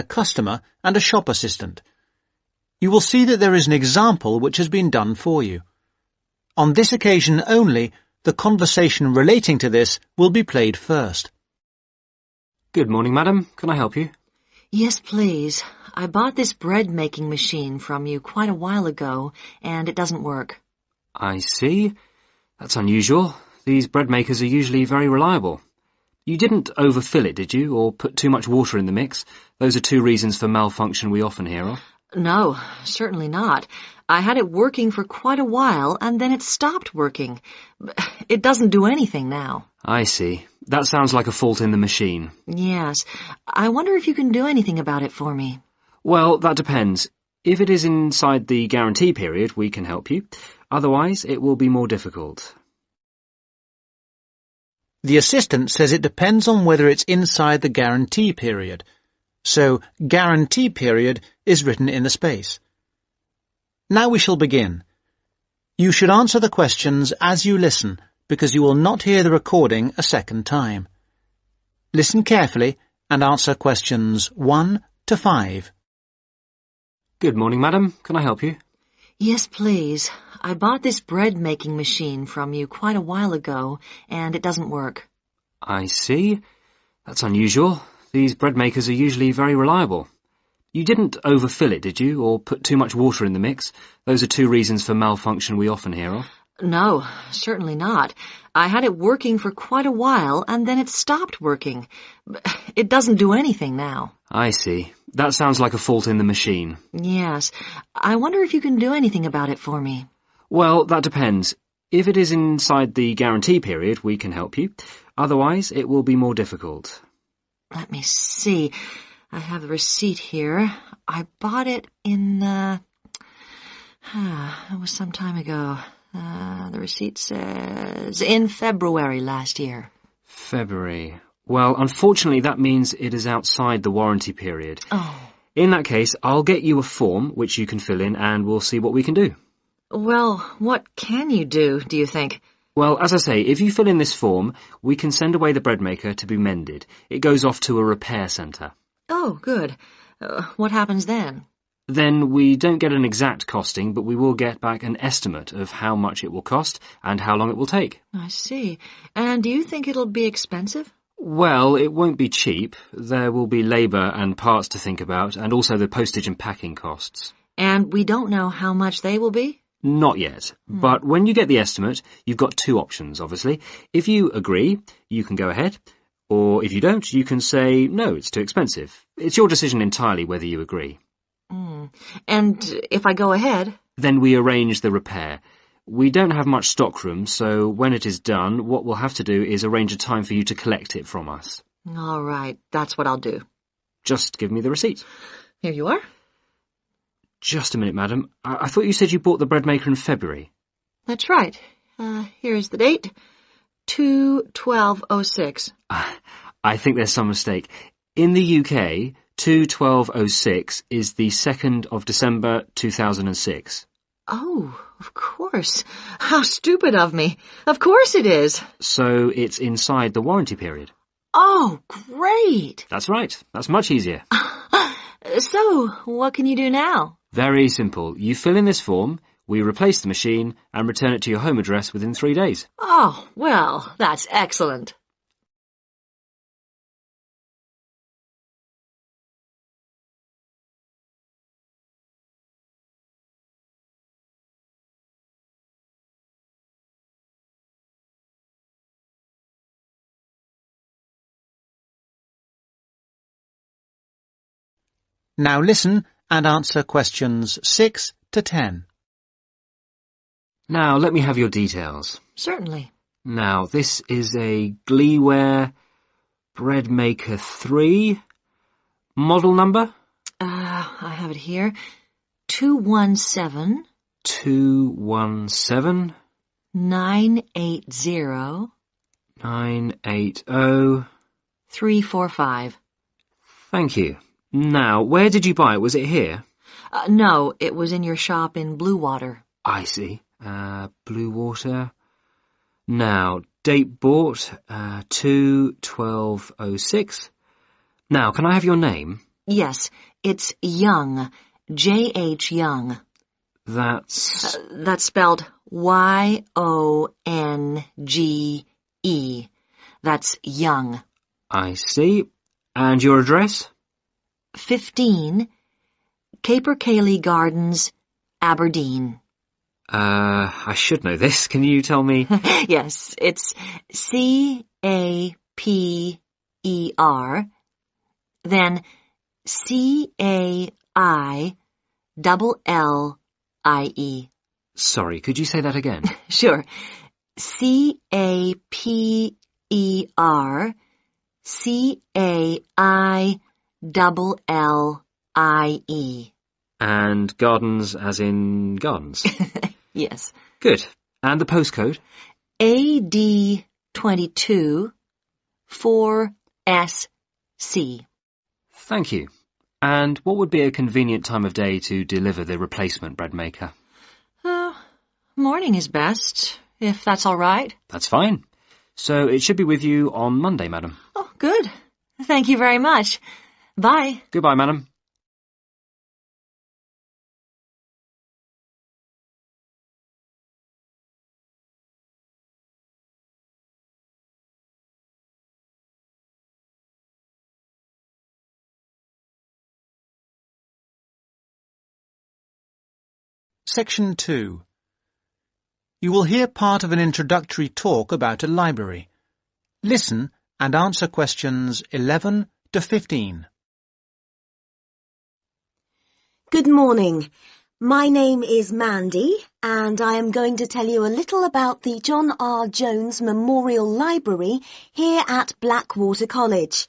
a customer and a shop assistant. You will see that there is an example which has been done for you. On this occasion only, the conversation relating to this will be played first. Good morning, madam. Can I help you? Yes, please. I bought this bread-making machine from you quite a while ago, and it doesn't work. I see. That's unusual. These bread makers are usually very reliable. You didn't overfill it, did you, or put too much water in the mix? Those are two reasons for malfunction we often hear of. No, certainly not. I had it working for quite a while, and then it stopped working. It doesn't do anything now. I see. That sounds like a fault in the machine. Yes. I wonder if you can do anything about it for me. Well, that depends. If it is inside the guarantee period, we can help you. Otherwise, it will be more difficult. The assistant says it depends on whether it's inside the guarantee period. So, guarantee period is written in the space. Now we shall begin. You should answer the questions as you listen, because you will not hear the recording a second time. Listen carefully and answer questions 1 to 5. Good morning, madam. Can I help you? Yes, please. I bought this bread-making machine from you quite a while ago, and it doesn't work. I see. That's unusual. These bread makers are usually very reliable. You didn't overfill it, did you, or put too much water in the mix? Those are two reasons for malfunction we often hear of. No, certainly not. I had it working for quite a while, and then it stopped working. It doesn't do anything now. I see. That sounds like a fault in the machine. Yes. I wonder if you can do anything about it for me. Well, that depends. If it is inside the guarantee period, we can help you. Otherwise, it will be more difficult. Let me see. I have the receipt here. I bought it in, it was some time ago. The receipt says in February last year. February. Well, unfortunately, that means it is outside the warranty period. Oh. In that case, I'll get you a form which you can fill in and we'll see what we can do. Well, what can you do you think? Well, as I say, if you fill in this form, we can send away the bread maker to be mended. It goes off to a repair centre. Oh, good. What happens then? Then we don't get an exact costing, but we will get back an estimate of how much it will cost and how long it will take. I see. And do you think it'll be expensive? Well, it won't be cheap. There will be labour and parts to think about, and also the postage and packing costs. And we don't know how much they will be? Not yet. But when you get the estimate, you've got two options, obviously. If you agree, you can go ahead. Or if you don't, you can say, no, it's too expensive. It's your decision entirely whether you agree. And if I go ahead? Then we arrange the repair. We don't have much stockroom, so when it is done, what we'll have to do is arrange a time for you to collect it from us. All right, that's what I'll do. Just give me the receipt. Here you are. Just a minute, madam. I thought you said you bought the bread maker in February. That's right. Here's the date. 2/12/06. I think there's some mistake. In the UK, 2/12/06 is the 2nd of December 2006. Oh, of course. How stupid of me. Of course it is. So it's inside the warranty period. Oh, great. That's right. That's much easier. So, what can you do now? Very simple. You fill in this form, we replace the machine, and return it to your home address within 3 days. Oh, well, that's excellent. Now listen and answer questions 6 to 10. Now, let me have your details. Certainly. Now, this is a Gleeware Bread Maker 3. Model number? I have it here. 217 217 980 980. 345. Thank you. Now, where did you buy it? Was it here? No, it was in your shop in Bluewater. I see. Blue Water. Now, date bought, 2/12/06. Now, can I have your name? Yes, it's Young. J.H. Young. That's... That's spelled Y-O-N-G-E. That's Young. I see. And your address? 15, Caper Cayley Gardens, Aberdeen. I should know this. Can you tell me? Yes, it's C-A-P-E-R, then C-A-I-L-L-I-E. Sorry, could you say that again? Sure. C-A-P-E-R, C-A-I-L-L-I-E. And gardens as in gardens? Yes. Good. And the postcode? AD22 4SC. Thank you. And what would be a convenient time of day to deliver the replacement bread maker? Morning is best, if that's all right. That's fine. So it should be with you on Monday, madam. Oh, good. Thank you very much. Bye. Goodbye, madam. Section 2. You will hear part of an introductory talk about a library. Listen and answer questions 11 to 15. Good morning. My name is Mandy, and I am going to tell you a little about the John R. Jones Memorial Library here at Blackwater College.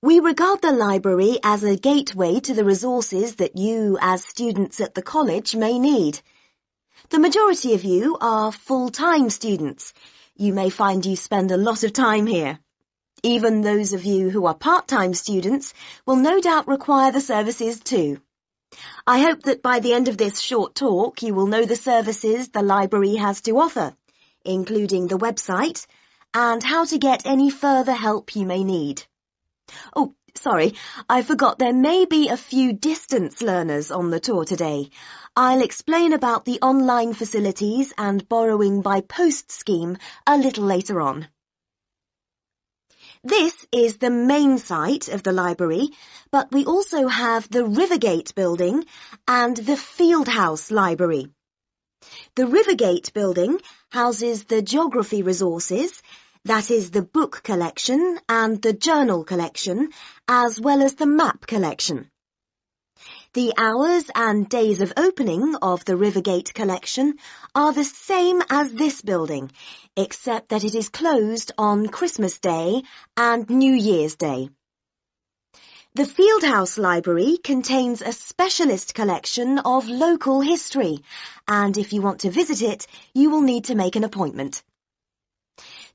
We regard the library as a gateway to the resources that you, as students at the college, may need. The majority of you are full-time students. You may find you spend a lot of time here. Even those of you who are part-time students will no doubt require the services too. I hope that by the end of this short talk you will know the services the library has to offer, including the website and how to get any further help you may need. Oh, sorry, I forgot there may be a few distance learners on the tour today. I'll explain about the online facilities and borrowing by post scheme a little later on. This is the main site of the library, but we also have the Rivergate building and the Fieldhouse Library. The Rivergate building houses the geography resources, that is the book collection and the journal collection, as well as the map collection. The hours and days of opening of the Rivergate collection are the same as this building, except that it is closed on Christmas Day and New Year's Day. The Fieldhouse Library contains a specialist collection of local history, and if you want to visit it, you will need to make an appointment.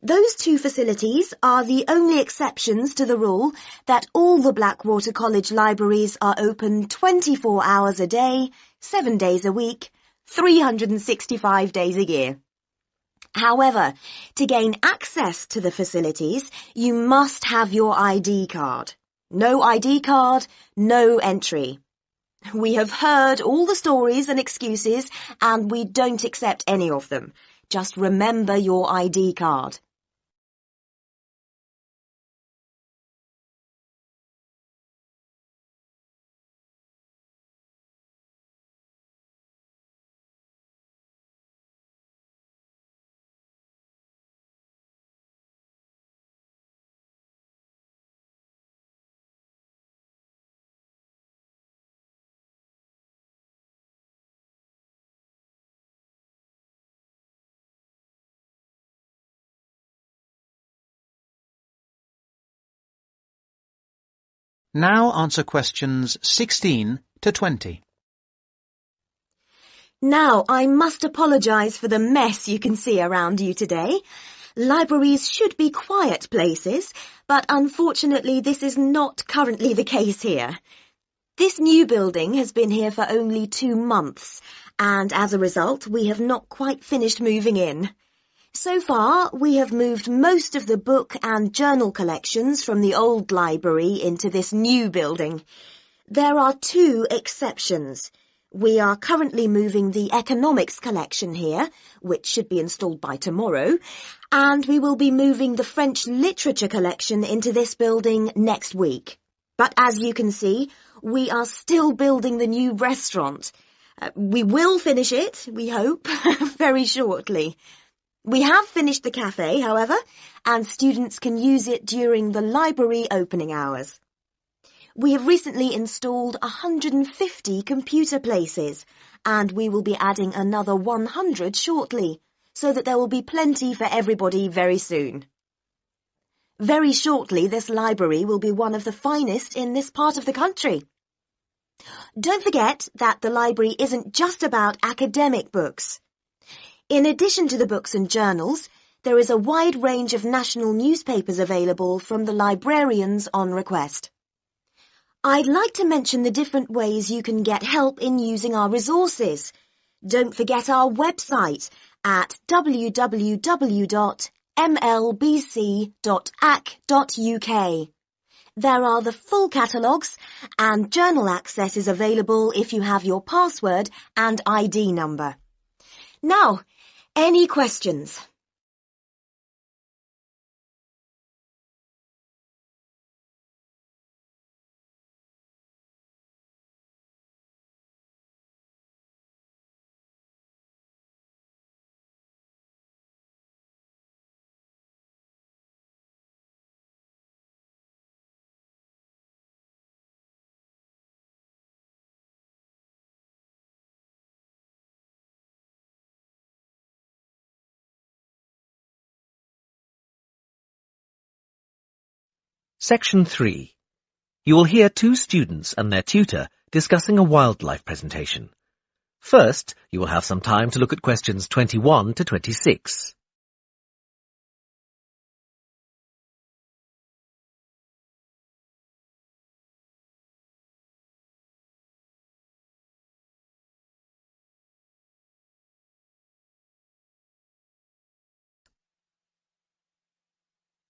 Those two facilities are the only exceptions to the rule that all the Blackwater College libraries are open 24 hours a day, 7 days a week, 365 days a year. However, to gain access to the facilities, you must have your ID card. No ID card, no entry. We have heard all the stories and excuses, and we don't accept any of them. Just remember your ID card. Now answer questions 16 to 20. Now, I must apologise for the mess you can see around you today. Libraries should be quiet places, but unfortunately this is not currently the case here. This new building has been here for only 2 months, and as a result we have not quite finished moving in. So far, we have moved most of the book and journal collections from the old library into this new building. There are two exceptions. We are currently moving the economics collection here, which should be installed by tomorrow, and we will be moving the French literature collection into this building next week. But as you can see, we are still building the new restaurant. We will finish it, we hope, very shortly. We have finished the cafe, however, and students can use it during the library opening hours. We have recently installed 150 computer places, and we will be adding another 100 shortly, so that there will be plenty for everybody very soon. Very shortly, this library will be one of the finest in this part of the country. Don't forget that the library isn't just about academic books. In addition to the books and journals, there is a wide range of national newspapers available from the librarians on request. I'd like to mention the different ways you can get help in using our resources. Don't forget our website at www.mlbc.ac.uk. There are the full catalogues, and journal access is available if you have your password and ID number. Now, any questions? Section 3. You will hear two students and their tutor discussing a wildlife presentation. First, you will have some time to look at questions 21 to 26.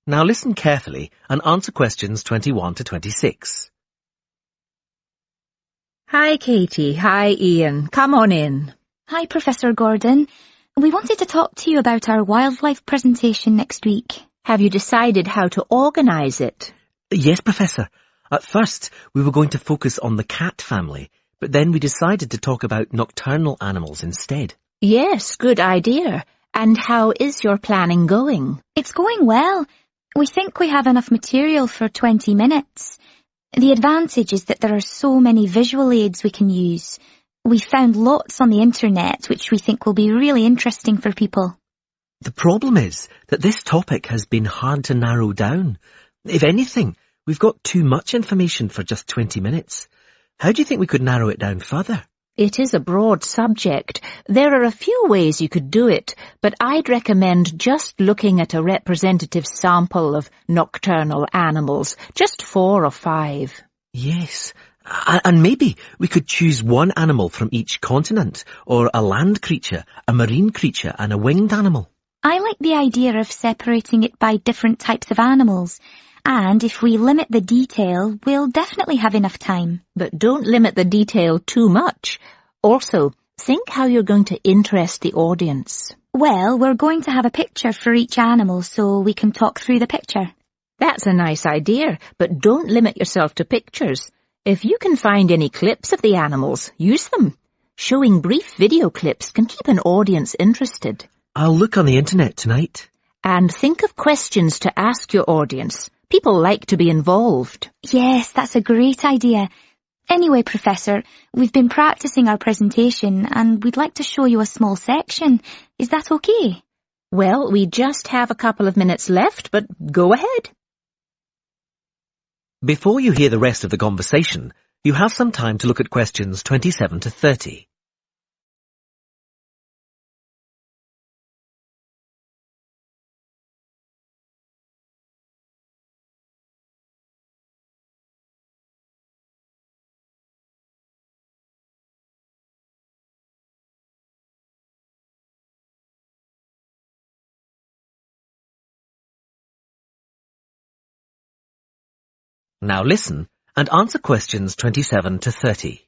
Now listen carefully and answer questions 21 to 26. Hi, Katie. Hi, Ian. Come on in. Hi, Professor Gordon. We wanted to talk to you about our wildlife presentation next week. Have you decided how to organise it? Yes, Professor. At first, we were going to focus on the cat family, but then we decided to talk about nocturnal animals instead. Yes, good idea. And how is your planning going? It's going well. We think we have enough material for 20 minutes. The advantage is that there are so many visual aids we can use. We found lots on the internet which we think will be really interesting for people. The problem is that this topic has been hard to narrow down. If anything, we've got too much information for just 20 minutes. How do you think we could narrow it down further? It is a broad subject. There are a few ways you could do it, but I'd recommend just looking at a representative sample of nocturnal animals, just 4 or 5. Yes, and maybe we could choose one animal from each continent, or a land creature, a marine creature, and a winged animal. I like the idea of separating it by different types of animals. And if we limit the detail, we'll definitely have enough time. But don't limit the detail too much. Also, think how you're going to interest the audience. Well, we're going to have a picture for each animal so we can talk through the picture. That's a nice idea, but don't limit yourself to pictures. If you can find any clips of the animals, use them. Showing brief video clips can keep an audience interested. I'll look on the internet tonight. And think of questions to ask your audience. People like to be involved. Yes, that's a great idea. Anyway, Professor, we've been practicing our presentation and we'd like to show you a small section. Is that okay? Well, we just have a couple of minutes left, but go ahead. Before you hear the rest of the conversation, you have some time to look at questions 27 to 30. Now listen and answer questions 27 to 30.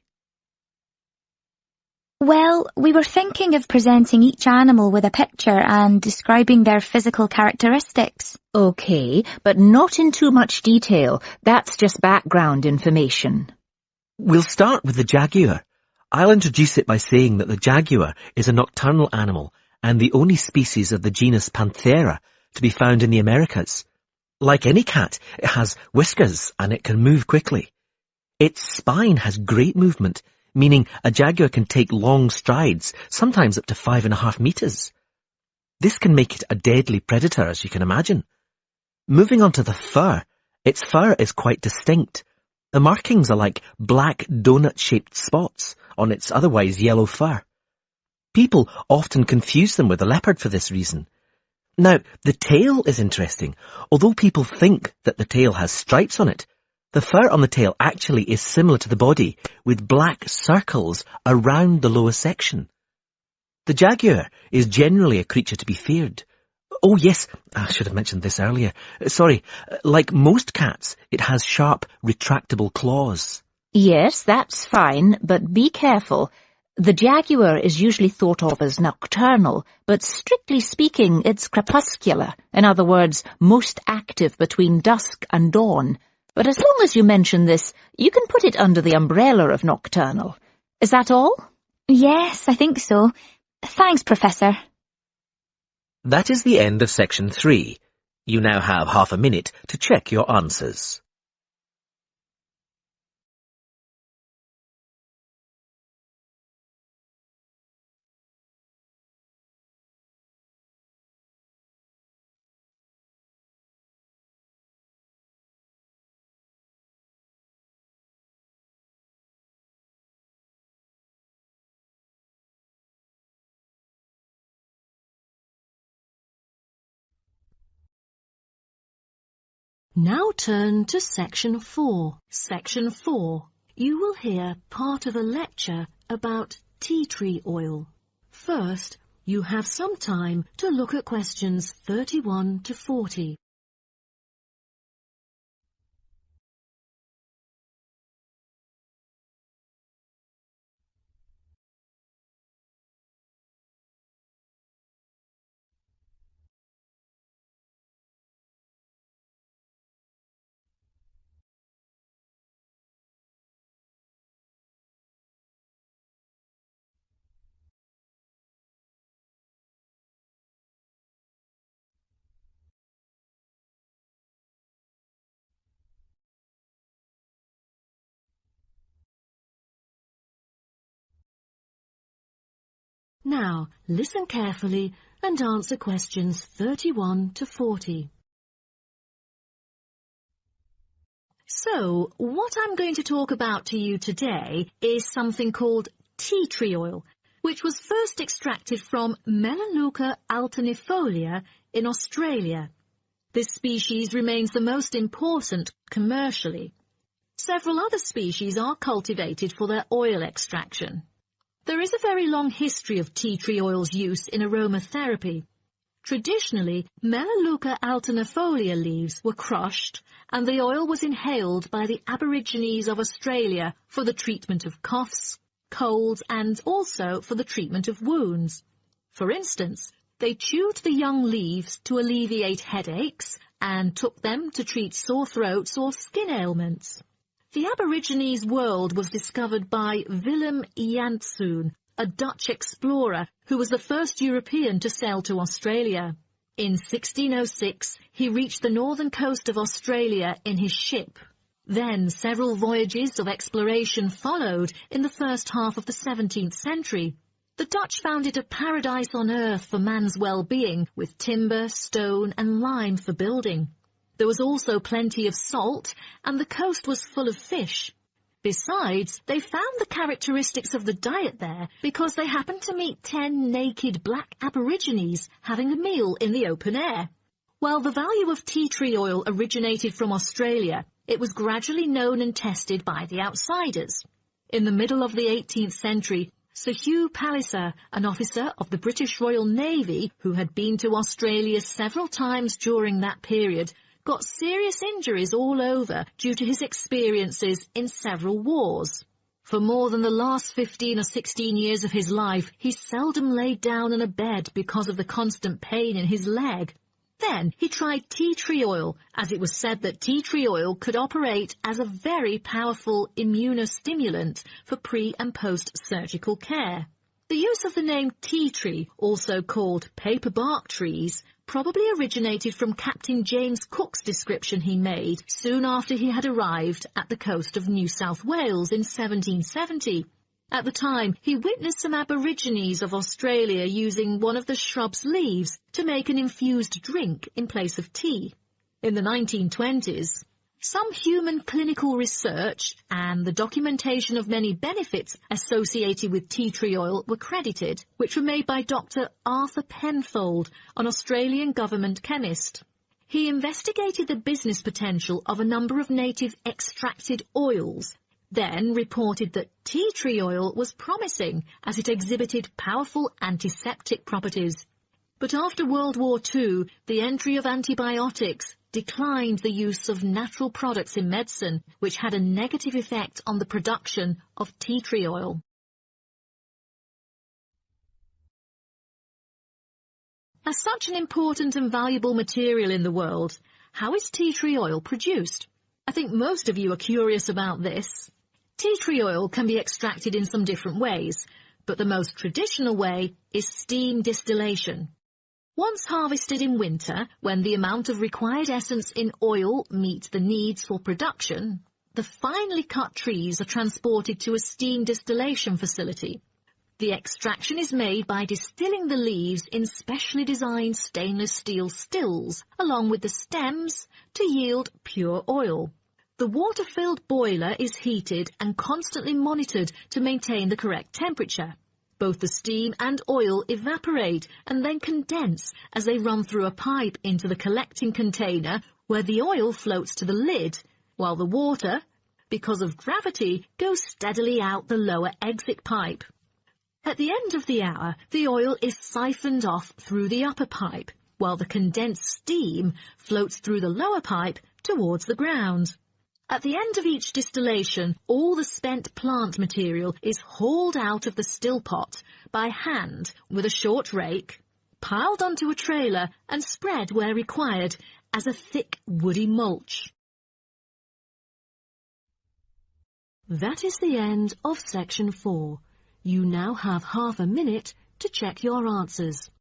Well, we were thinking of presenting each animal with a picture and describing their physical characteristics. OK, but not in too much detail. That's just background information. We'll start with the jaguar. I'll introduce it by saying that the jaguar is a nocturnal animal and the only species of the genus Panthera to be found in the Americas. Like any cat, it has whiskers and it can move quickly. Its spine has great movement, meaning a jaguar can take long strides, sometimes up to 5.5 meters. This can make it a deadly predator, as you can imagine. Moving on to the fur, its fur is quite distinct. The markings are like black donut-shaped spots on its otherwise yellow fur. People often confuse them with a leopard for this reason. Now, the tail is interesting. Although people think that the tail has stripes on it, the fur on the tail actually is similar to the body, with black circles around the lower section. The jaguar is generally a creature to be feared. Oh yes, I should have mentioned this earlier. Sorry, like most cats, it has sharp, retractable claws. Yes, that's fine, but be careful. The jaguar is usually thought of as nocturnal, but strictly speaking, it's crepuscular. In other words, most active between dusk and dawn. But as long as you mention this, you can put it under the umbrella of nocturnal. Is that all? Yes, I think so. Thanks, Professor. That is the end of section 3. You now have half a minute to check your answers. Now turn to Section 4. Section 4. You will hear part of a lecture about tea tree oil. First, you have some time to look at questions 31 to 40. Now, listen carefully and answer questions 31 to 40. So, what I'm going to talk about to you today is something called tea tree oil, which was first extracted from Melaleuca alternifolia in Australia. This species remains the most important commercially. Several other species are cultivated for their oil extraction. There is a very long history of tea tree oil's use in aromatherapy. Traditionally, Melaleuca alternifolia leaves were crushed and the oil was inhaled by the Aborigines of Australia for the treatment of coughs, colds and also for the treatment of wounds. For instance, they chewed the young leaves to alleviate headaches and took them to treat sore throats or skin ailments. The Aborigines world was discovered by Willem Janszoon, a Dutch explorer who was the first European to sail to Australia. In 1606, he reached the northern coast of Australia in his ship. Then several voyages of exploration followed in the first half of the 17th century. The Dutch found it a paradise on earth for man's well-being, with timber, stone and lime for building. There was also plenty of salt, and the coast was full of fish. Besides, they found the characteristics of the diet there because they happened to meet 10 naked black Aborigines having a meal in the open air. While the value of tea tree oil originated from Australia, it was gradually known and tested by the outsiders. In the middle of the 18th century, Sir Hugh Palliser, an officer of the British Royal Navy who had been to Australia several times during that period, got serious injuries all over due to his experiences in several wars. For more than the last 15 or 16 years of his life, he seldom laid down on a bed because of the constant pain in his leg. Then he tried tea tree oil, as it was said that tea tree oil could operate as a very powerful immunostimulant for pre- and post-surgical care. The use of the name tea tree, also called paper bark trees, probably originated from Captain James Cook's description he made soon after he had arrived at the coast of New South Wales in 1770. At the time, he witnessed some Aborigines of Australia using one of the shrub's leaves to make an infused drink in place of tea. In the 1920s, some human clinical research and the documentation of many benefits associated with tea tree oil were credited, which were made by Dr. Arthur Penfold, an Australian government chemist. He investigated the business potential of a number of native extracted oils, then reported that tea tree oil was promising as it exhibited powerful antiseptic properties. But after World War II, the entry of antibiotics declined the use of natural products in medicine, which had a negative effect on the production of tea tree oil. As such an important and valuable material in the world, how is tea tree oil produced? I think most of you are curious about this. Tea tree oil can be extracted in some different ways, but the most traditional way is steam distillation. Once harvested in winter, when the amount of required essence in oil meets the needs for production, the finely cut trees are transported to a steam distillation facility. The extraction is made by distilling the leaves in specially designed stainless steel stills, along with the stems, to yield pure oil. The water-filled boiler is heated and constantly monitored to maintain the correct temperature. Both the steam and oil evaporate and then condense as they run through a pipe into the collecting container where the oil floats to the lid, while the water, because of gravity, goes steadily out the lower exit pipe. At the end of the hour, the oil is siphoned off through the upper pipe, while the condensed steam floats through the lower pipe towards the ground. At the end of each distillation, all the spent plant material is hauled out of the still pot by hand with a short rake, piled onto a trailer and spread where required as a thick woody mulch. That is the end of section 4. You now have half a minute to check your answers.